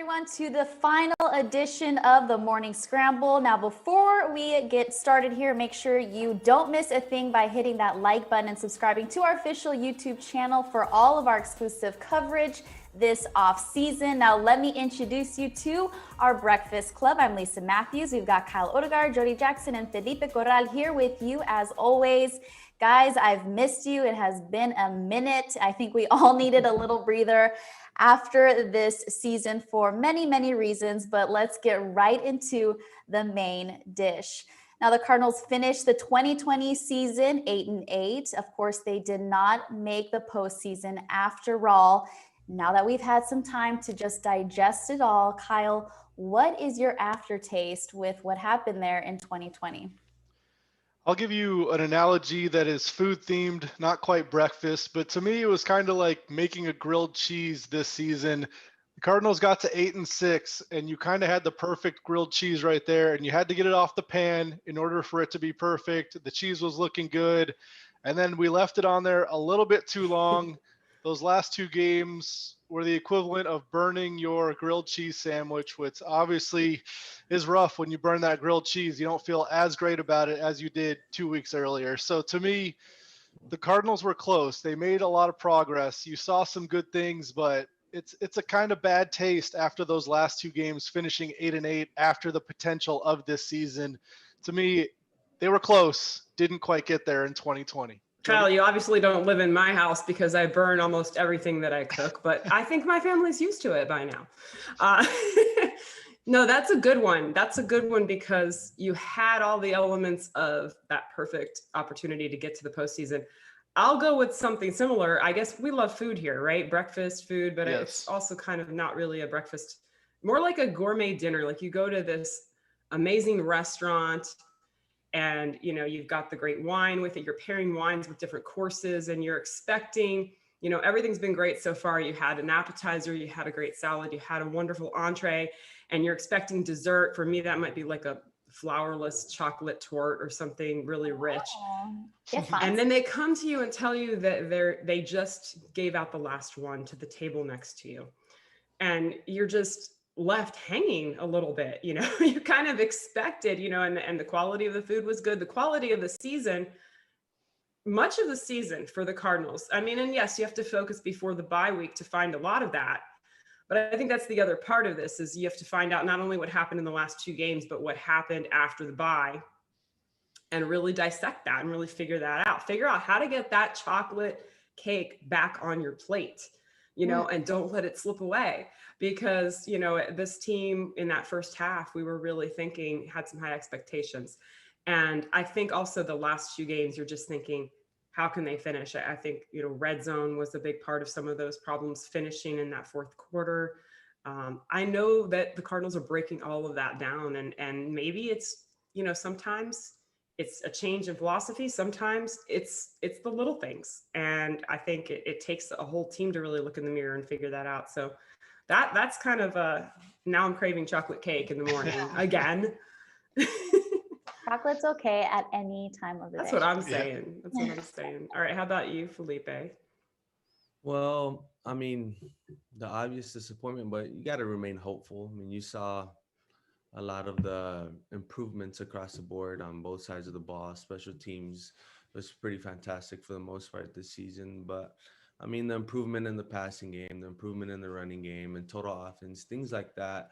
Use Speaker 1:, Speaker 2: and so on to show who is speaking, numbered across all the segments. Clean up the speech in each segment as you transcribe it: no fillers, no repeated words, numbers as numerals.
Speaker 1: everyone, to the final edition of the Morning Scramble. Now, before we get started here, make sure you don't miss a thing by hitting that like button and subscribing to our official YouTube channel for all of our exclusive coverage this off season. Now, let me introduce you to our Breakfast Club. I'm Lisa Matthews. We've got Kyla Odegard, Jody Jackson, and Felipe Corral here with you as always. Guys, I've missed you. It has been a minute. I think we all needed a little breather after this season for many, many reasons, but let's get right into the main dish. Now, the Cardinals finished the 2020 season 8-8. Of course, they did not make the postseason after all. Now that we've had some time to just digest it all, Kyle, what is your aftertaste with what happened there in 2020?
Speaker 2: I'll give you an analogy that is food themed, not quite breakfast, but to me, it was kind of like making a grilled cheese this season. The Cardinals got to 8-6, and you kind of had the perfect grilled cheese right there, and you had to get it off the pan in order for it to be perfect. The cheese was looking good, and then we left it on there a little bit too long. Those last two games were the equivalent of burning your grilled cheese sandwich, which obviously is rough when you burn that grilled cheese. You don't feel as great about it as you did 2 weeks earlier. So to me, the Cardinals were close. They made a lot of progress. You saw some good things, but it's a kind of bad taste after those last two games, finishing 8-8 after the potential of this season. To me, they were close, didn't quite get there in 2020.
Speaker 3: Kyle, you obviously don't live in my house because I burn almost everything that I cook, but I think my family's used to it by now. No, that's a good one. That's a good one because you had all the elements of that perfect opportunity to get to the postseason. I'll go with something similar. I guess we love food here, right? Breakfast food, but yes. It's also kind of not really a breakfast, more like a gourmet dinner. Like you go to this amazing restaurant and, you know, you've got the great wine with it. You're pairing wines with different courses and you're expecting, you know, everything's been great so far. You had an appetizer, you had a great salad, you had a wonderful entree, and you're expecting dessert. For me, that might be like a flourless chocolate torte or something really rich. And then they come to you and tell you that they just gave out the last one to the table next to you. And you're just left hanging a little bit, you know, you kind of expected, you know, and the quality of the food was good. The quality of the season, much of the season for the Cardinals. I mean, and yes, you have to focus before the bye week to find a lot of that. But I think that's the other part of this is you have to find out not only what happened in the last two games, but what happened after the bye and really dissect that and really figure that out. Figure out how to get that chocolate cake back on your plate, you know, and don't let it slip away. Because, you know, this team in that first half, we were really thinking, had some high expectations. And I think also the last two games, you're just thinking, how can they finish? I think, you know, red zone was a big part of some of those problems finishing in that fourth quarter. I know that the Cardinals are breaking all of that down and maybe it's, you know, sometimes it's a change in philosophy. Sometimes it's the little things. And I think it takes a whole team to really look in the mirror and figure that out. So that's kind of now I'm craving chocolate cake in the morning again.
Speaker 1: Chocolate's okay at any time of the day.
Speaker 3: That's what I'm saying. That's what I'm saying. All right. How about you, Felipe?
Speaker 4: Well, I mean, the obvious disappointment, but you got to remain hopeful. I mean, you saw a lot of the improvements across the board on both sides of the ball. Special teams was pretty fantastic for the most part this season, but I mean, the improvement in the passing game, the improvement in the running game and total offense, things like that,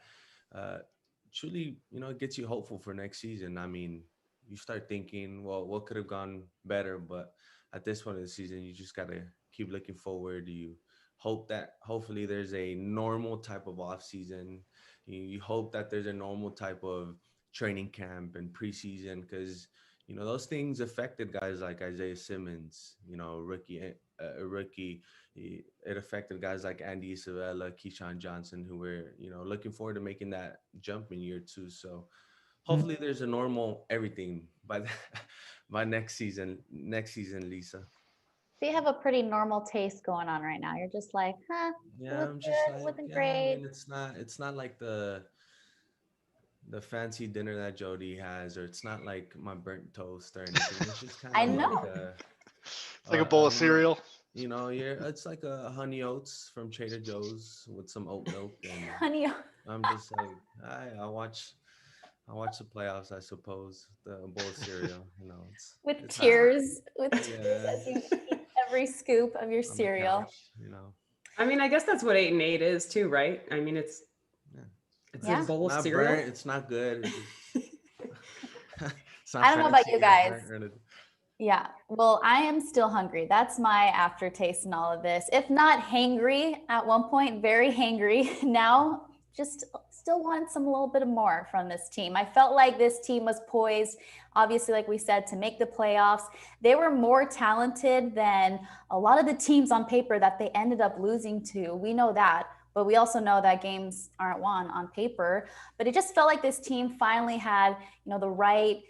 Speaker 4: truly, you know, it gets you hopeful for next season. I mean, you start thinking, well, what could have gone better? But at this point of the season, you just got to keep looking forward. You hope that hopefully there's a normal type of off season. You hope that there's a normal type of training camp and preseason because, you know, those things affected guys like Isaiah Simmons, you know, rookie. It affected guys like Andy Isabella, Keyshawn Johnson, who were, you know, looking forward to making that jump in year two. So hopefully there's a normal everything by next season, Lisa.
Speaker 1: So you have a pretty normal taste going on right now. You're just like,
Speaker 4: yeah, I'm just
Speaker 1: good,
Speaker 4: like,
Speaker 1: wasn't
Speaker 4: yeah,
Speaker 1: great.
Speaker 4: I mean, it's not like the fancy dinner that Jody has, or it's not like my burnt toast or anything. It's just kind of
Speaker 1: I know.
Speaker 4: like
Speaker 2: It's like a bowl of cereal.
Speaker 4: It's like a honey oats from Trader Joe's with some oat milk, and
Speaker 1: Honey,
Speaker 4: I'm just like, I watch the playoffs, I suppose. The bowl of cereal,
Speaker 1: with
Speaker 4: it's hot.
Speaker 1: tears,
Speaker 4: Yeah,
Speaker 1: as you eat every scoop of your
Speaker 4: on the
Speaker 1: cereal.
Speaker 4: couch.
Speaker 3: I mean, I guess that's what 8-8 is too, right? I mean, it's
Speaker 4: Yeah.
Speaker 3: it's
Speaker 1: Yeah.
Speaker 3: a bowl of
Speaker 4: Not
Speaker 3: cereal.
Speaker 4: burnt. It's not good. It's just it's
Speaker 1: I
Speaker 4: not
Speaker 1: don't know about
Speaker 4: fancy.
Speaker 1: you
Speaker 4: It's not
Speaker 1: guys.
Speaker 4: burnt or anything.
Speaker 1: Yeah, well, I am still hungry. That's my aftertaste in all of this. If not hangry at one point, very hangry. Now, just still want some little bit more from this team. I felt like this team was poised, obviously, like we said, to make the playoffs. They were more talented than a lot of the teams on paper that they ended up losing to. We know that. But we also know that games aren't won on paper. But it just felt like this team finally had, the right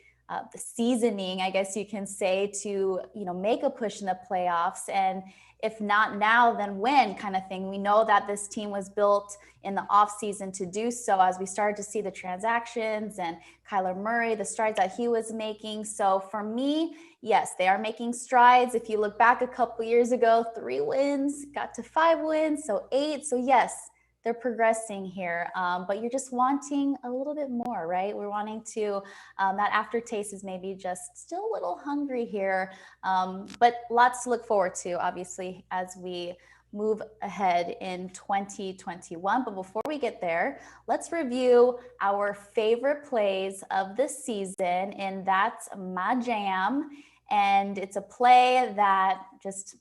Speaker 1: the seasoning, I guess you can say, to make a push in the playoffs. And if not now, then when, kind of thing. We know that this team was built in the offseason to do so, as we started to see the transactions and Kyla Murray, the strides that he was making. So for me, yes, they are making strides. If you look back a couple years ago, 3 wins, got to 5 wins, so 8. So yes, they're progressing here, but you're just wanting a little bit more, right? We're wanting to, that aftertaste is maybe just still a little hungry here, but lots to look forward to, obviously, as we move ahead in 2021. But before we get there, let's review our favorite plays of the season, and that's my jam. And it's a play that just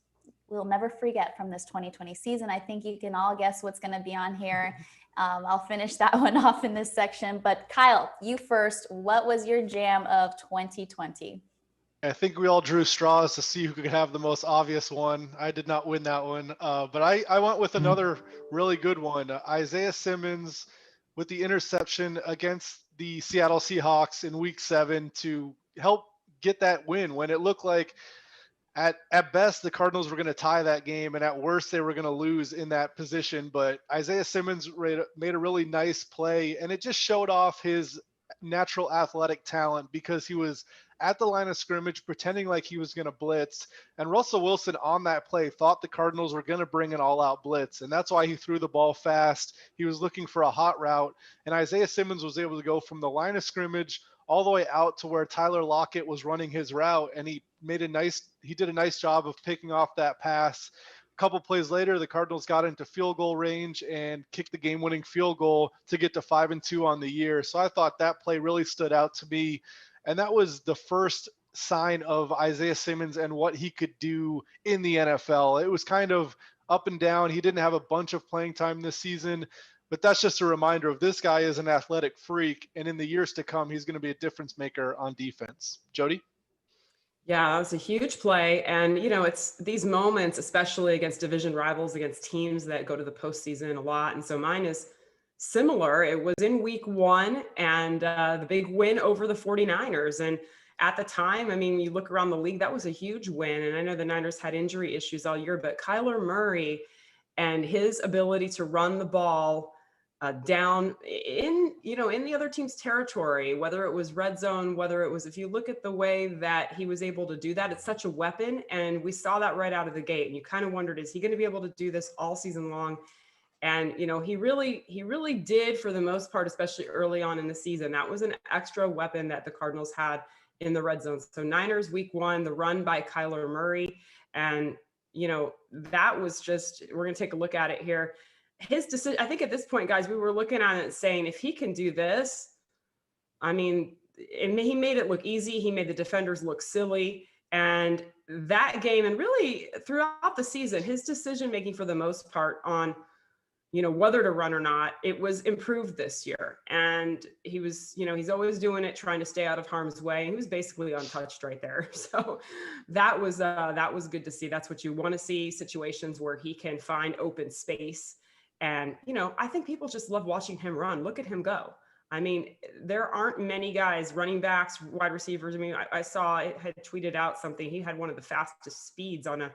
Speaker 1: we'll never forget from this 2020 season. I think you can all guess what's going to be on here. I'll finish that one off in this section. But Kyle, you first. What was your jam of 2020?
Speaker 2: I think we all drew straws to see who could have the most obvious one. I did not win that one, but I went with another really good one. Isaiah Simmons with the interception against the Seattle Seahawks in Week 7 to help get that win when it looked like at best the Cardinals were going to tie that game, and at worst they were going to lose in that position. But Isaiah Simmons made a really nice play, and it just showed off his natural athletic talent because he was at the line of scrimmage pretending like he was going to blitz, and Russell Wilson on that play thought the Cardinals were going to bring an all-out blitz, and that's why he threw the ball fast. He was looking for a hot route, and Isaiah Simmons was able to go from the line of scrimmage all the way out to where Tyler Lockett was running his route, and he did a nice job of picking off that pass. A couple plays later, the Cardinals got into field goal range and kicked the game-winning field goal to get to 5-2 on the year. So I thought that play really stood out to me, and that was the first sign of Isaiah Simmons and what he could do in the NFL. It was kind of up and down. He didn't have a bunch of playing time this season, but that's just a reminder of this guy is an athletic freak, and in the years to come, he's going to be a difference maker on defense. Jody?
Speaker 3: Yeah, that was a huge play. And, it's these moments, especially against division rivals, against teams that go to the postseason a lot. And so mine is similar. It was in Week 1 and the big win over the 49ers. And at the time, I mean, you look around the league, that was a huge win. And I know the Niners had injury issues all year, but Kyler Murray and his ability to run the ball down in the other team's territory, whether it was red zone, whether it was, if you look at the way that he was able to do that, it's such a weapon. And we saw that right out of the gate. And you kind of wondered, is he going to be able to do this all season long? And, he really did, for the most part, especially early on in the season. That was an extra weapon that the Cardinals had in the red zone. So Niners Week 1, the run by Kyler Murray. And, that was just, we're going to take a look at it here. His decision, I think at this point, guys, we were looking at it saying, if he can do this, I mean, he made it look easy. He made the defenders look silly. And that game, and really throughout the season, his decision-making for the most part on, whether to run or not, it was improved this year. And he was, he's always doing it, trying to stay out of harm's way. He was basically untouched right there. So that was good to see. That's what you want to see, situations where he can find open space. And, I think people just love watching him run. Look at him go. I mean, there aren't many guys, running backs, wide receivers. I mean, I saw it had tweeted out something. He had one of the fastest speeds on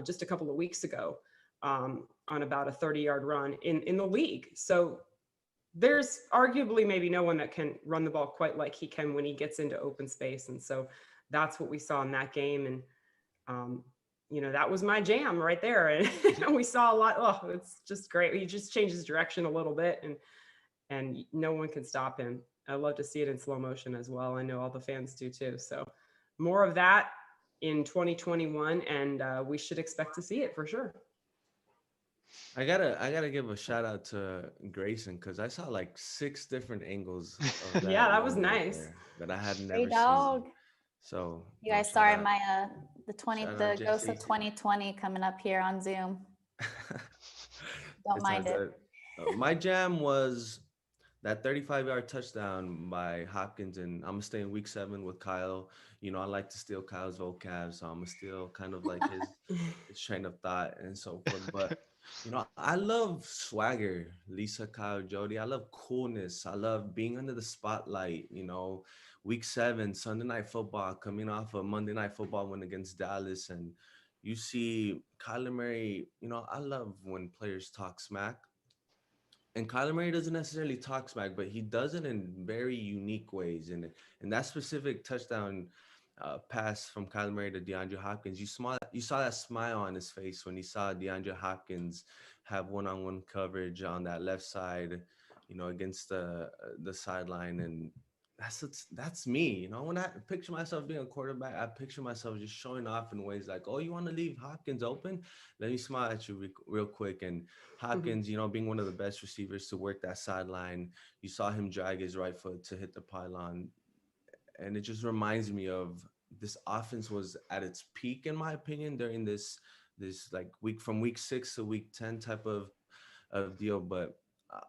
Speaker 3: just a couple of weeks ago on about a 30-yard run in the league. So there's arguably maybe no one that can run the ball quite like he can when he gets into open space. And so that's what we saw in that game. And that was my jam right there. And we saw a lot. Oh, it's just great. He just changes direction a little bit, and no one can stop him. I love to see it in slow motion as well. I know all the fans do too. So more of that in 2021, and we should expect to see it for sure.
Speaker 4: I gotta give a shout out to Grayson because I saw like 6 different angles of that.
Speaker 3: Yeah, that was
Speaker 4: run right
Speaker 3: nice.
Speaker 4: there that I had
Speaker 1: Great
Speaker 4: never seen.
Speaker 1: dog.
Speaker 4: So
Speaker 1: You guys,
Speaker 4: shout
Speaker 1: sorry,
Speaker 4: out.
Speaker 1: my the
Speaker 4: Shout out,
Speaker 1: ghost
Speaker 4: Jesse.
Speaker 1: of 2020 coming up here on Zoom. Don't
Speaker 4: It's all
Speaker 1: mind it.
Speaker 4: good. My jam was that 35-yard touchdown by Hopkins, and I'm gonna stay in week 7 with Kyle. I like to steal Kyle's vocab, so I'm gonna steal kind of like his train of thought and so forth. But I love swagger, Lisa, Kyle, Jody. I love coolness. I love being under the spotlight. Week 7, Sunday Night Football, coming off a Monday Night Football win against Dallas, and you see Kyla Murray. I love when players talk smack. And Kyler Murray doesn't necessarily talk smack, but he does it in very unique ways. And that specific touchdown pass from Kyler Murray to Deandre Hopkins, you saw that smile on his face when he saw Deandre Hopkins have one-on-one coverage on that left side, against the sideline. And that's me. When I picture myself being a quarterback, I picture myself just showing off in ways like, oh, you want to leave Hopkins open? Let me smile at you real quick. And Hopkins, being one of the best receivers to work that sideline, you saw him drag his right foot to hit the pylon. And it just reminds me of this offense was at its peak, in my opinion, during this like from week 6 to week 10 type of deal. But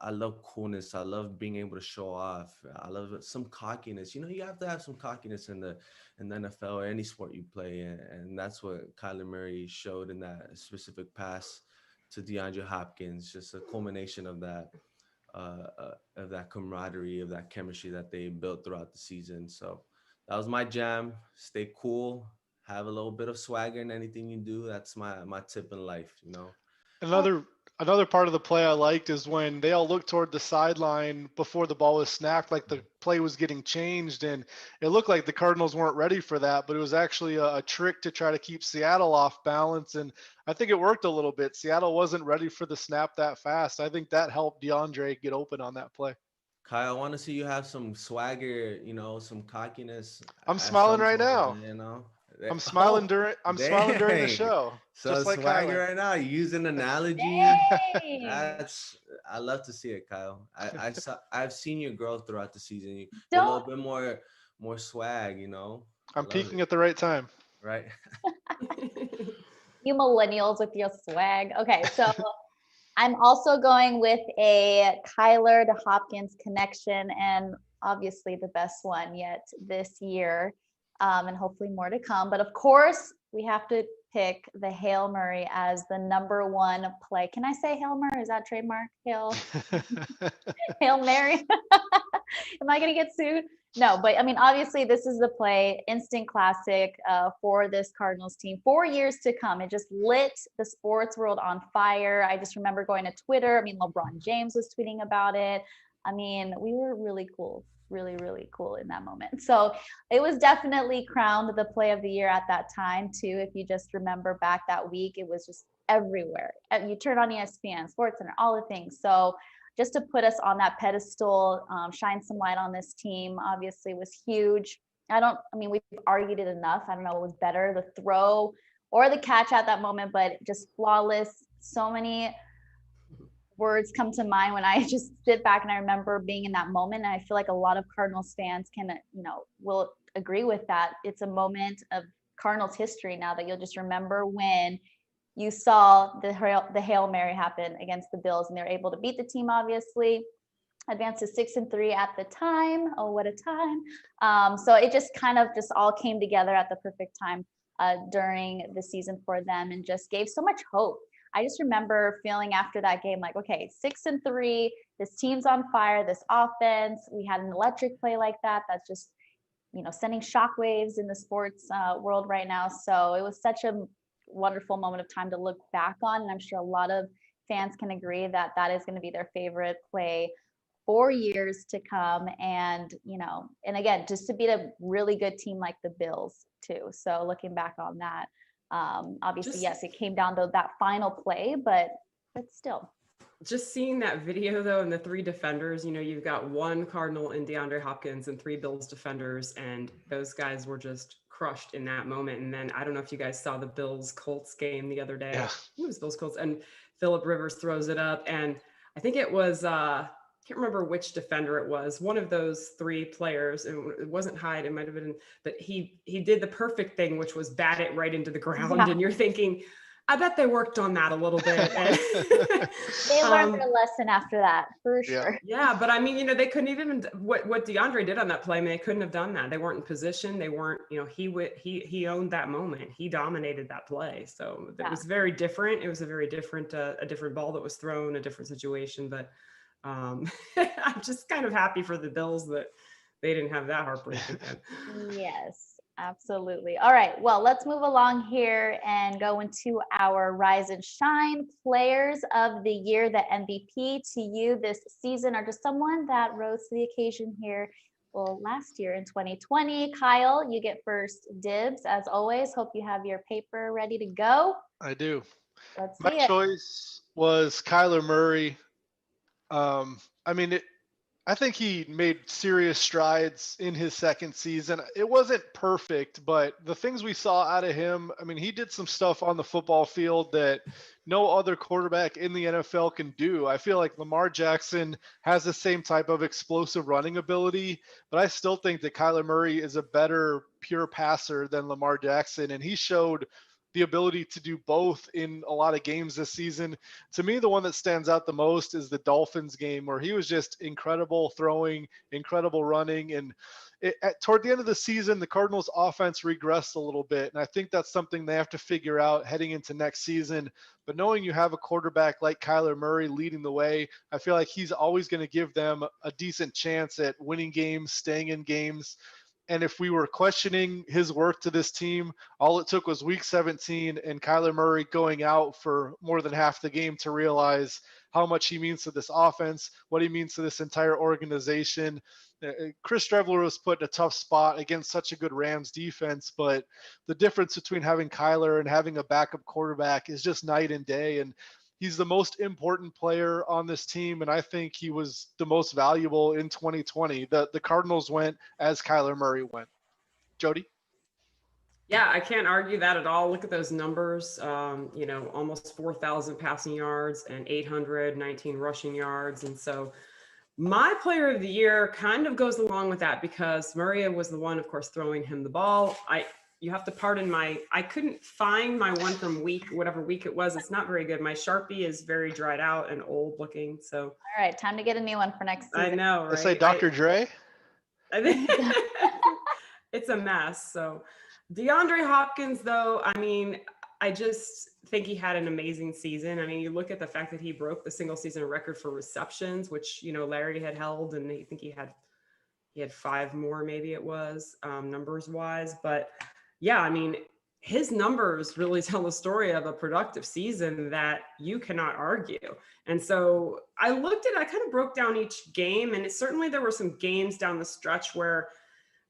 Speaker 4: I love coolness. I love being able to show off. I love some cockiness. You have to have some cockiness in the NFL or any sport you play, and that's what Kyler Murray showed in that specific pass to DeAndre Hopkins. Just a culmination of that camaraderie, of that chemistry that they built throughout the season. So that was my jam. Stay cool. Have a little bit of swagger in anything you do. That's my tip in life.
Speaker 2: Another part of the play I liked is when they all looked toward the sideline before the ball was snapped, like the play was getting changed, and it looked like the Cardinals weren't ready for that, but it was actually a trick to try to keep Seattle off balance, and I think it worked a little bit. Seattle wasn't ready for the snap that fast. I think that helped Deandre get open on that play.
Speaker 4: Kyle, I want to see you have some swagger, some cockiness
Speaker 2: I'm
Speaker 4: at
Speaker 2: smiling
Speaker 4: some
Speaker 2: right
Speaker 4: point,
Speaker 2: now. I'm smiling
Speaker 4: Oh,
Speaker 2: during the
Speaker 4: dang.
Speaker 2: show,
Speaker 4: So
Speaker 2: just like
Speaker 4: swagger
Speaker 2: Kyla.
Speaker 4: right now, you use an analogy.
Speaker 1: Dang.
Speaker 4: I love to see it, Kyle. I've seen your growth throughout the season. You're a
Speaker 1: Don't.
Speaker 4: little bit more swag, I
Speaker 2: I'm
Speaker 4: love
Speaker 2: peaking
Speaker 4: it.
Speaker 2: at the right time.
Speaker 4: Right.
Speaker 1: You millennials with your swag. Okay, so I'm also going with a Kyler to Hopkins connection, and obviously the best one yet this year, and hopefully more to come. But of course, we have to pick the Hail Murray as the #1 play. Can I say Hail Murray? Is that trademark? Hail Mary? Am I going to get sued? No, but I mean, obviously, this is the play, instant classic for this Cardinals team. 4 years to come. It just lit the sports world on fire. I just remember going to Twitter. I mean, LeBron James was tweeting about it. I mean, we were really cool, really, really cool in that moment. So it was definitely crowned the play of the year at that time, too. If you just remember back that week, it was just everywhere. You turn on ESPN, SportsCenter, all the things. So just to put us on that pedestal, shine some light on this team, obviously was huge. I mean, we've argued it enough. I don't know what was better, the throw or the catch at that moment, but just flawless. So many words come to mind when I just sit back and I remember being in that moment. And I feel like a lot of Cardinals fans will agree with that. It's a moment of Cardinals history now that you'll just remember when you saw the Hail Mary happen against the Bills, and they were able to beat the team, obviously, advanced to 6-3 at the time. Oh, what a time. So it just kind of just all came together at the perfect time during the season for them, and just gave so much hope. I just remember feeling after that game like, okay, 6-3, this team's on fire, this offense, we had an electric play like that. That's just, sending shockwaves in the sports world right now. So it was such a wonderful moment of time to look back on, and I'm sure a lot of fans can agree that that is going to be their favorite play for years to come. And and again, just to beat a really good team like the Bills too. So looking back on that, Obviously, yes, it came down to that final play, but still.
Speaker 3: Just seeing that video though, and the three defenders, you've got one Cardinal in Deandre Hopkins and three Bills defenders, and those guys were just crushed in that moment. And then I don't know if you guys saw the Bills Colts game the other day.
Speaker 2: Yeah.
Speaker 3: It was Bills Colts, and Phillip Rivers throws it up, and I think it was can't remember which defender it was, one of those three players, and it wasn't Hyde, it might have been, but he did the perfect thing, which was bat it right into the ground.
Speaker 1: Yeah.
Speaker 3: And you're thinking, I bet they worked on that a little bit. And
Speaker 1: they learned their lesson after that, for sure.
Speaker 3: Yeah, but I mean, they couldn't even, what Deandre did on that play, I mean, they couldn't have done that. They weren't in position. They weren't, he owned that moment. He dominated that play. So it was very different. It was a very different, a different ball that was thrown, a different situation. But I'm just kind of happy for the Bills that they didn't have that heartbreak again.
Speaker 1: Yes. Absolutely. All right. Well, let's move along here and go into our Rise and Shine players of the year. The MVP to you this season, or just someone that rose to the occasion here. Well, last year in 2020, Kyle, you get first dibs as always. Hope you have your paper ready to go.
Speaker 2: I do.
Speaker 1: Let's see
Speaker 2: My
Speaker 1: it.
Speaker 2: choice was Kyla Murray. I think he made serious strides in his second season. It wasn't perfect, but the things we saw out of him, I mean, he did some stuff on the football field that no other quarterback in the NFL can do. I feel like Lamar Jackson has the same type of explosive running ability, but I still think that Kyler Murray is a better pure passer than Lamar Jackson, and he showed the ability to do both in a lot of games this season. To me, the one that stands out the most is the Dolphins game, where he was just incredible throwing, incredible running. And toward the end of the season, the Cardinals offense regressed a little bit. And I think that's something they have to figure out heading into next season. But knowing you have a quarterback like Kyler Murray leading the way, I feel like he's always going to give them a decent chance at winning games, staying in games. And if we were questioning his work to this team, all it took was week 17 and Kyler Murray going out for more than half the game to realize how much he means to this offense, what he means to this entire organization. Chris Streveler was put in a tough spot against such a good Rams defense, but the difference between having Kyler and having a backup quarterback is just night and day. And he's the most important player on this team, and I think he was the most valuable in 2020. The Cardinals went as Kyler Murray went. Jody?
Speaker 3: Yeah, I can't argue that at all. Look at those numbers, almost 4,000 passing yards and 819 rushing yards. And so my player of the year kind of goes along with that because Murray was the one, of course, throwing him the ball. You have to pardon I couldn't find my one from whatever week it was. It's not very good. My Sharpie is very dried out and old looking. So.
Speaker 1: All right. Time to get a new one for next season.
Speaker 3: I know, right?
Speaker 2: I say Dr. Dre.
Speaker 3: I think it's a mess. So DeAndre Hopkins, though, I mean, I just think he had an amazing season. I mean, you look at the fact that he broke the single season record for receptions, which, Larry had held, and I think he had 5 more, maybe it was, numbers wise. But yeah, I mean, his numbers really tell the story of a productive season that you cannot argue. And so I kind of broke down each game, and certainly there were some games down the stretch where,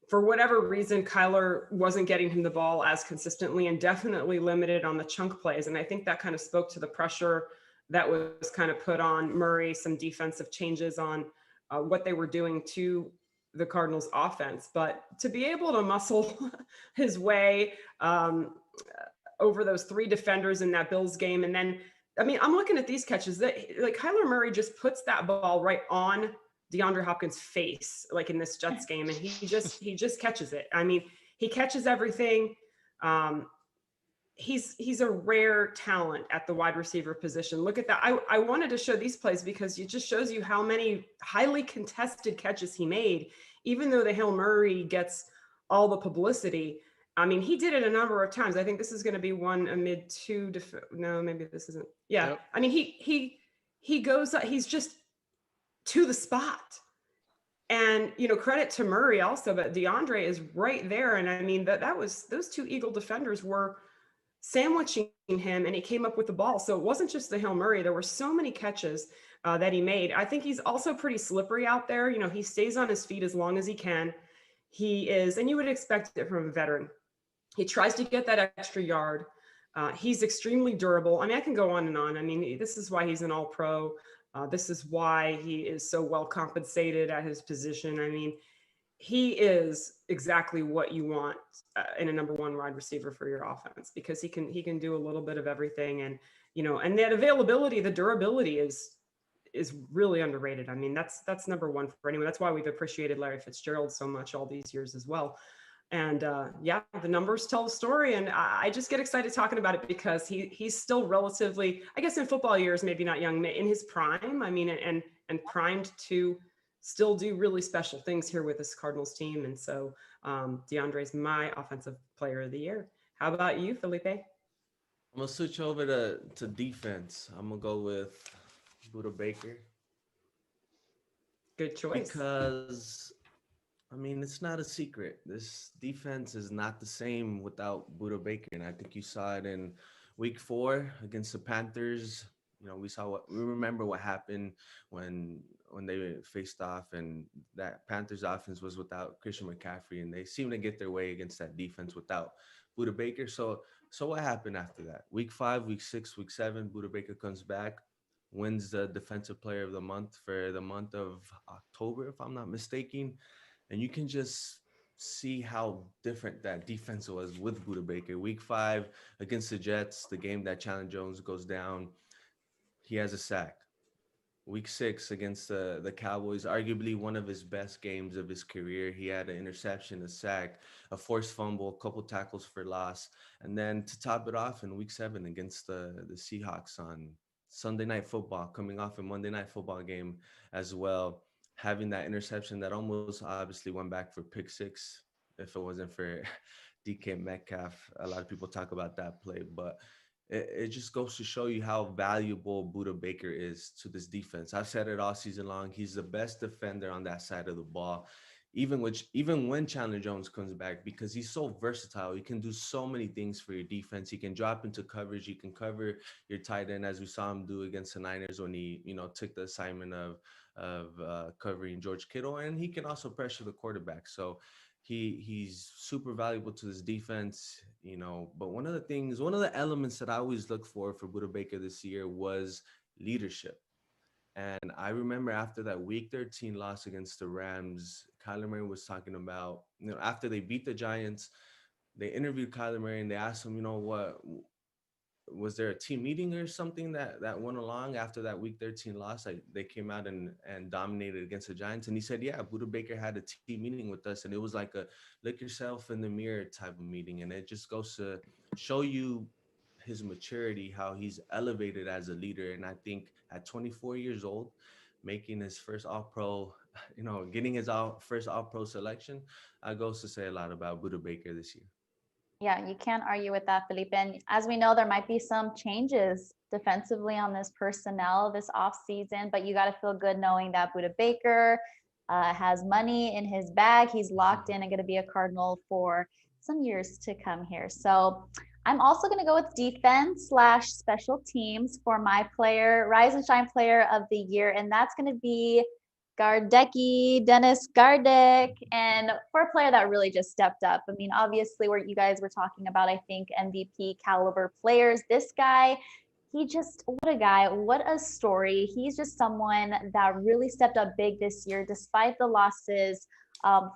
Speaker 3: for whatever reason, Kyler wasn't getting him the ball as consistently and definitely limited on the chunk plays. And I think that kind of spoke to the pressure that was kind of put on Murray, some defensive changes on what they were doing to the Cardinals offense. But to be able to muscle his way over those 3 defenders in that Bills game. And then, I mean, I'm looking at these catches that like Kyler Murray just puts that ball right on DeAndre Hopkins' face, like in this Jets game. And he just catches it. I mean, he catches everything. He's a rare talent at the wide receiver position. Look at that. I wanted to show these plays because it just shows you how many highly contested catches he made, even though the Hail Murray gets all the publicity. I mean, he did it a number of times. I think this is going to be one amid 2. No, maybe this isn't. Yeah. Yep. I mean, he goes, he's just to the spot. And, credit to Murray also, but DeAndre is right there. And I mean, that was, those 2 Eagle defenders were sandwiching him, and he came up with the ball. So it wasn't just the Hail Murray. There were so many catches that he made. I think he's also pretty slippery out there. He stays on his feet as long as he can. He is, and you would expect it from a veteran. He tries to get that extra yard. He's extremely durable. I mean, I can go on and on. I mean, this is why he's an all-pro. This is why he is so well compensated at his position. I mean, he is exactly what you want in a number one wide receiver for your offense, because he can do a little bit of everything. And, and that availability, the durability is really underrated. I mean, that's number one for anyone. That's why we've appreciated Larry Fitzgerald so much all these years as well. And yeah, the numbers tell the story. And I just get excited talking about it because he's still relatively, I guess in football years, maybe not young, in his prime. I mean, and primed to still do really special things here with this Cardinals team. And so Deandre's my offensive player of the year. How about you, Felipe?
Speaker 4: I'm gonna switch over to defense. I'm gonna go with Buda Baker.
Speaker 3: Good choice.
Speaker 4: Because I mean, it's not a secret. This defense is not the same without Buda Baker, and I think you saw it in Week 4 against the Panthers. We remember what happened when they faced off, and that Panthers offense was without Christian McCaffrey, and they seemed to get their way against that defense without Buda Baker. So what happened after that? Week 5, Week 6, Week 7, Buda Baker comes back, wins the Defensive Player of the Month for the month of October, if I'm not mistaken. And you can just see how different that defense was with Buda Baker. Week 5 against the Jets, the game that Chandler Jones goes down, he has a sack. Week 6 against the Cowboys, arguably one of his best games of his career. He had an interception, a sack, a forced fumble, a couple tackles for loss. And then to top it off in Week 7 against the Seahawks on Sunday Night Football, coming off a Monday Night Football game as well, having that interception that almost obviously went back for pick 6 if it wasn't for DK Metcalf. A lot of people talk about that play, but it just goes to show you how valuable Buda Baker is to this defense. I've said it all season long. He's the best defender on that side of the ball, even when Chandler Jones comes back, because he's so versatile. He can do so many things for your defense. He can drop into coverage. He can cover your tight end, as we saw him do against the Niners when he, took the assignment of covering George Kittle, and he can also pressure the quarterback. So he's super valuable to this defense, but one of the elements that I always look for Buda Baker this year was leadership. And I remember after that Week 13 loss against the Rams, Kyla Murray was talking about, after they beat the Giants, they interviewed Kyla Murray and they asked him, what was there a team meeting or something that went along after that Week 13 loss? Like they came out and dominated against the Giants. And he said, yeah, Buda Baker had a team meeting with us, and it was like a look yourself in the mirror type of meeting. And it just goes to show you his maturity, how he's elevated as a leader. And I think at 24 years old, making his first All-Pro, getting his first All-Pro selection, goes to say a lot about Buda Baker this year.
Speaker 1: Yeah, you can't argue with that, Felipe. And as we know, there might be some changes defensively on this personnel this offseason, but you got to feel good knowing that Buda Baker has money in his bag. He's locked in and going to be a Cardinal for some years to come here. So I'm also going to go with defense/special teams for my Rise and Shine player of the year. And that's going to be Dennis Gardeck, and for a player that really just stepped up. I mean, obviously, where you guys were talking about, I think, MVP caliber players. This guy, what a guy, what a story. He's just someone that really stepped up big this year, despite the losses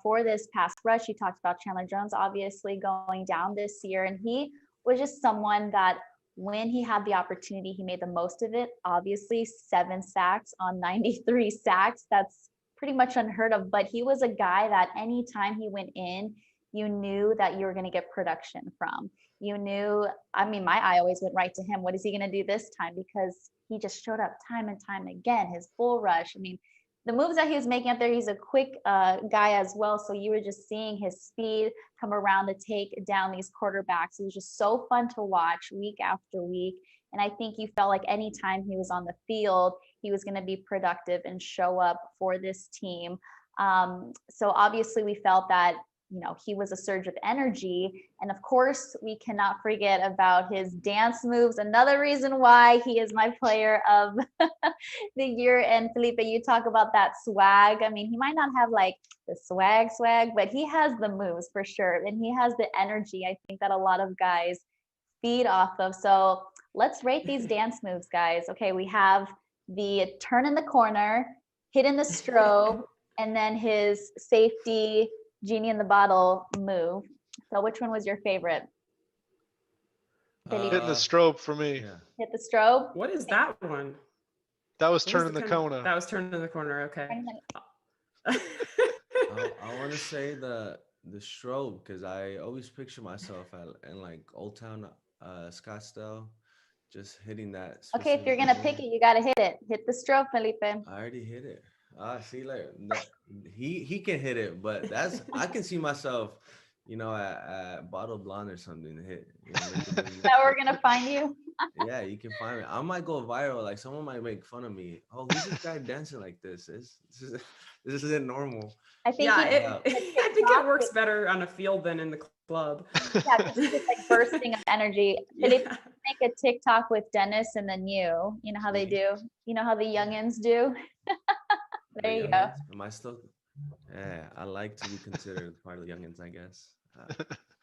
Speaker 1: for this past rush. You talked about Chandler Jones, obviously, going down this year, and he was just someone that when he had the opportunity, he made the most of it. Obviously, 7 sacks on 93 sacks. That's pretty much unheard of. But he was a guy that anytime he went in, you knew that you were going to get production from. You knew, my eye always went right to him. What is he going to do this time? Because he just showed up time and time again. His bull rush. The moves that he was making out there, he's a quick guy as well. So you were just seeing his speed come around to take down these quarterbacks. It was just so fun to watch week after week. And I think you felt like anytime he was on the field, he was going to be productive and show up for this team. So obviously we felt that, he was a surge of energy. And of course, we cannot forget about his dance moves. Another reason why he is my player of the year. And Felipe, you talk about that swag. He might not have like the swag, but he has the moves for sure. And he has the energy, I think, that a lot of guys feed off of. So let's rate these dance moves, guys. Okay, we have the turn in the corner, hit in the strobe, and then his safety genie in the bottle move. So which one was your favorite? Felipe?
Speaker 2: Hitting the strobe for me.
Speaker 4: Yeah.
Speaker 1: Hit the strobe.
Speaker 3: What is that one?
Speaker 2: That was
Speaker 3: What is
Speaker 2: turning the Kona.
Speaker 3: That was turning the corner. Okay.
Speaker 4: I want to say the strobe, because I always picture myself in like Old Town Scottsdale, just hitting that.
Speaker 1: Okay, if you're gonna pick it, you gotta hit it. Hit the strobe, Felipe.
Speaker 4: I already hit it. See, like he can hit it, but I can see myself, at Bottle Blonde or something to hit.
Speaker 1: That we're gonna find you.
Speaker 4: Yeah, you can find me. I might go viral. Like someone might make fun of me. Oh, who's this guy dancing like this? This isn't normal.
Speaker 1: I think
Speaker 3: I think it works better on a field than in the club.
Speaker 1: Yeah, because it's just like bursting of energy. Felipe, make a TikTok with Dennis and then you. You know how they do. You know how the youngins do. There you go.
Speaker 4: Am I still? Yeah, I like to be considered part of the youngins, I guess.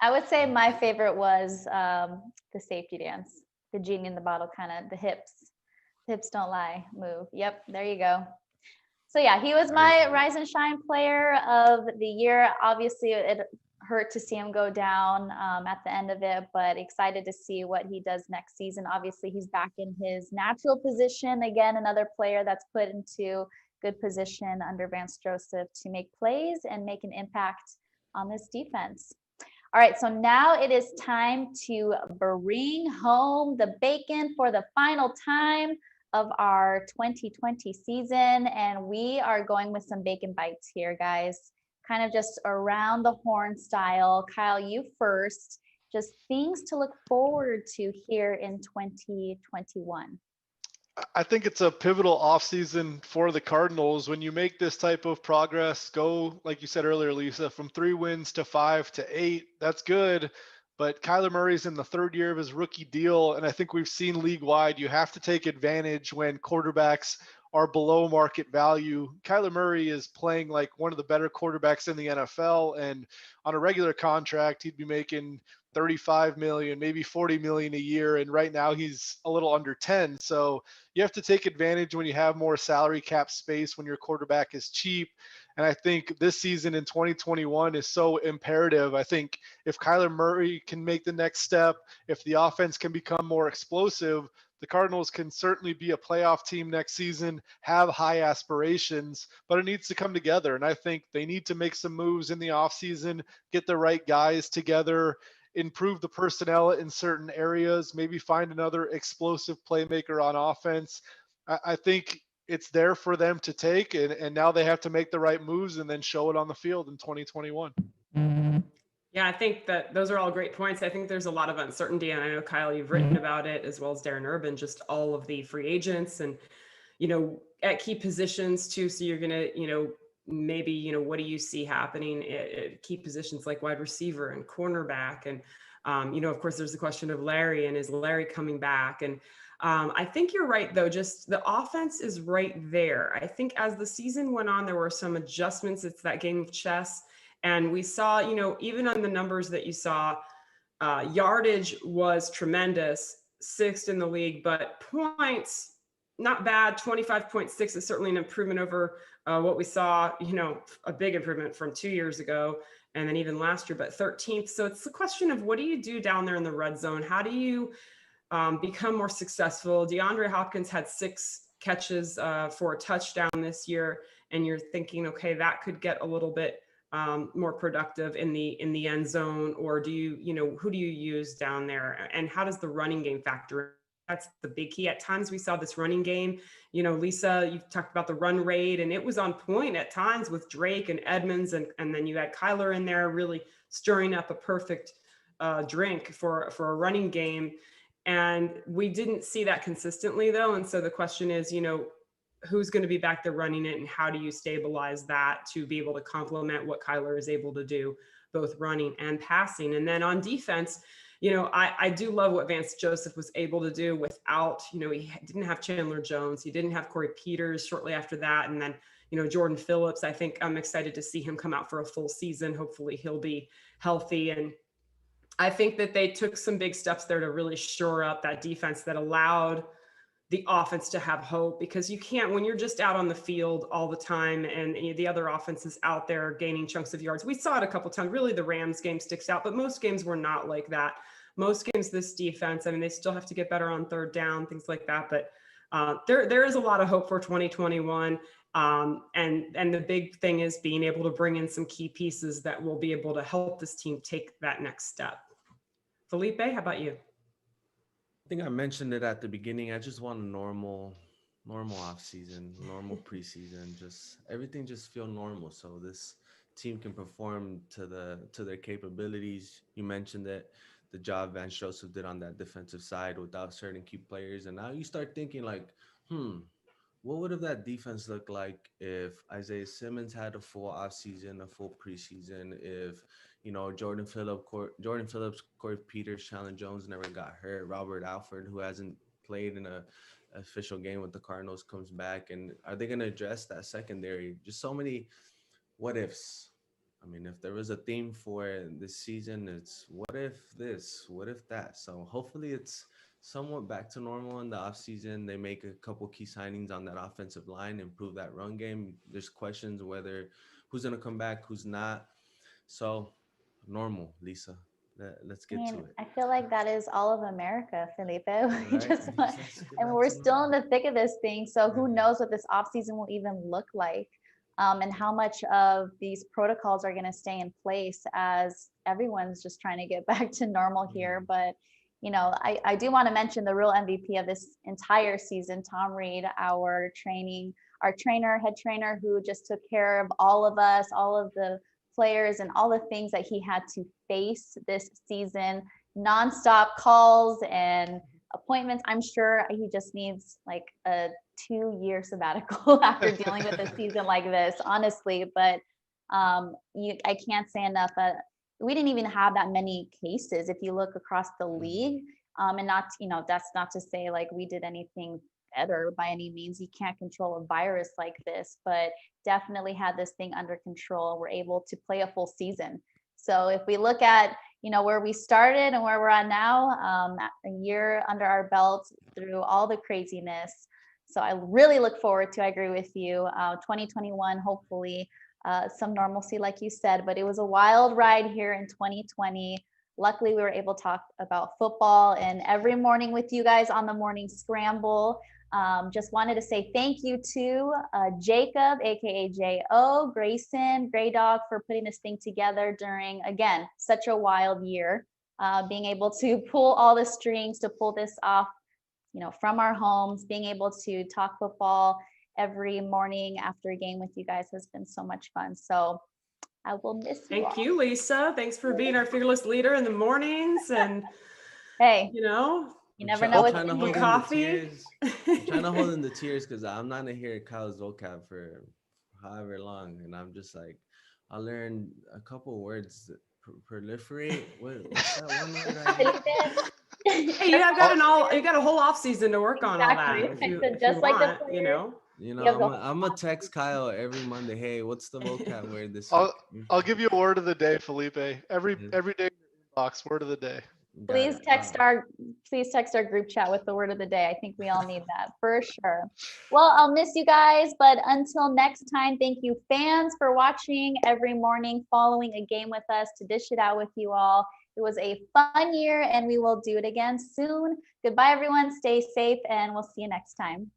Speaker 1: I would say my favorite was the safety dance, the genie in the bottle, kind of the hips don't lie move. Yep, there you go. So yeah, he was my Rise and Shine player of the year. Obviously, it hurt to see him go down at the end of it, but excited to see what he does next season. Obviously, he's back in his natural position. Again, another player that's put into good position under Vance Joseph to make plays and make an impact on this defense. All right, so now it is time to bring home the bacon for the final time of our 2020 season. And we are going with some bacon bites here, guys, kind of just around the horn style. Kyle, you first, just things to look forward to here in 2021.
Speaker 2: I think it's a pivotal offseason for the Cardinals. When you make this type of progress, go, like you said earlier, Lisa, from 3 wins to 5 to 8, that's good. But Kyla Murray's in the 3rd year of his rookie deal, and I think we've seen league-wide, you have to take advantage when quarterbacks are below market value. Kyla Murray is playing like one of the better quarterbacks in the NFL, and on a regular contract, he'd be making 35 million, maybe 40 million a year. And right now he's a little under 10. So you have to take advantage when you have more salary cap space, when your quarterback is cheap. And I think this season in 2021 is so imperative. I think if Kyler Murray can make the next step, if the offense can become more explosive, the Cardinals can certainly be a playoff team next season, have high aspirations, but it needs to come together. And I think they need to make some moves in the offseason, get the right guys together, improve the personnel in certain areas, maybe find another explosive playmaker on offense. I think it's there for them to take, and now they have to make the right moves and then show it on the field in 2021.
Speaker 3: Yeah, I think that those are all great points. I think there's a lot of uncertainty, and I know, Kyle, you've written about it, as well as Darren Urban, just all of the free agents and, at key positions too. So you're going to, maybe, what do you see happening at key positions like wide receiver and cornerback? And, of course, there's the question of Larry, and is Larry coming back? And I think you're right, though. Just the offense is right there. I think as the season went on, there were some adjustments. It's that game of chess. And we saw, even on the numbers that you saw, yardage was tremendous, 6th in the league, but points, not bad. 25.6 is certainly an improvement over what we saw, a big improvement from 2 years ago, and then even last year, but 13th. So it's the question of, what do you do down there in the red zone? How do you become more successful? Deandre Hopkins had 6 catches for a touchdown this year, and you're thinking, okay, that could get a little bit more productive in the end zone, or do you, who do you use down there, and how does the running game factor in? That's the big key. At times we saw this running game, Lisa, you've talked about the run rate, and it was on point at times with Drake and Edmonds, and then you had Kyler in there really stirring up a perfect drink for a running game. And we didn't see that consistently, though. And so the question is, who's going to be back there running it, and how do you stabilize that to be able to complement what Kyler is able to do, both running and passing? And then on defense, I do love what Vance Joseph was able to do without, he didn't have Chandler Jones. He didn't have Corey Peters shortly after that. And then, Jordan Phillips, I think I'm excited to see him come out for a full season. Hopefully he'll be healthy. And I think that they took some big steps there to really shore up that defense that allowed the offense to have hope, because you can't, when you're just out on the field all the time and the other offense is out there gaining chunks of yards. We saw it a couple times. Really, the Rams game sticks out, but most games were not like that. Most games, this defense, I mean, they still have to get better on third down, things like that. But there is a lot of hope for 2021. And the big thing is being able to bring in some key pieces that will be able to help this team take that next step. Felipe, how about you?
Speaker 4: I think I mentioned it at the beginning. I just want a normal off season, normal preseason, just everything just feel normal. So this team can perform to their capabilities. You mentioned that the job Vance Joseph did on that defensive side without certain key players. And now you start thinking like, what would have that defense look like if Isaiah Simmons had a full offseason, a full preseason, if Jordan Phillips, Corey Peters, Chandler Jones never got hurt, Robert Alford, who hasn't played in a official game with the Cardinals, comes back, and are they going to address that secondary? Just so many what ifs. I mean, if there was a theme for this season, it's what if this, what if that. So hopefully it's somewhat back to normal in the offseason. They make a couple key signings on that offensive line, improve that run game. There's questions whether who's going to come back, who's not. So normal, Lisa. Let's get to it.
Speaker 1: I feel like that is all of America, Felipe. We
Speaker 4: Right?
Speaker 1: just want, and we're still in the thick of this thing. So who knows what this offseason will even look like, and how much of these protocols are going to stay in place as everyone's just trying to get back to normal here. But I do want to mention the real MVP of this entire season, Tom Reed, our head trainer, who just took care of all of us, all of the players, and all the things that he had to face this season, nonstop calls and appointments. I'm sure he just needs like a 2-year sabbatical after dealing with a season like this, honestly. But I can't say enough that we didn't even have that many cases if you look across the league. And not, that's not to say like we did anything better by any means. You can't control a virus like this, but definitely had this thing under control. We're able to play a full season. So if we look at, where we started and where we're at now, a year under our belt through all the craziness. So I really look forward to, I agree with you, 2021, hopefully some normalcy, like you said, but it was a wild ride here in 2020. Luckily, we were able to talk about football and every morning with you guys on the morning scramble. Just wanted to say thank you to Jacob, aka J.O., Grayson, Grey Dog, for putting this thing together during, again, such a wild year. Being able to pull all the strings to pull this off, from our homes, being able to talk football every morning after a game with you guys has been so much fun. So I will miss you.
Speaker 3: Thank you, Lisa. Thanks for being our fearless leader in the mornings. And
Speaker 1: hey,
Speaker 3: you
Speaker 1: never know what
Speaker 4: trying to hold
Speaker 3: coffee.
Speaker 4: I'm trying to hold in the tears because I'm not gonna hear Kyle's vocab for however long, and I'm just like, I learned a couple words. Proliferate. What's that one word?
Speaker 3: Hey, you got a whole off season to work on all that. If you want,
Speaker 4: I'm gonna text Kyle every Monday. Hey, what's the vocab word this
Speaker 2: week?
Speaker 4: week?
Speaker 2: I'll give you a word of the day, Felipe. Every day in your inbox, word of the day.
Speaker 1: Please text our group chat with the word of the day. I think we all need that for sure. Well, I'll miss you guys, but until next time, thank you fans for watching every morning, following a game with us to dish it out with you all. It was a fun year and we will do it again soon. Goodbye, everyone. Stay safe and we'll see you next time.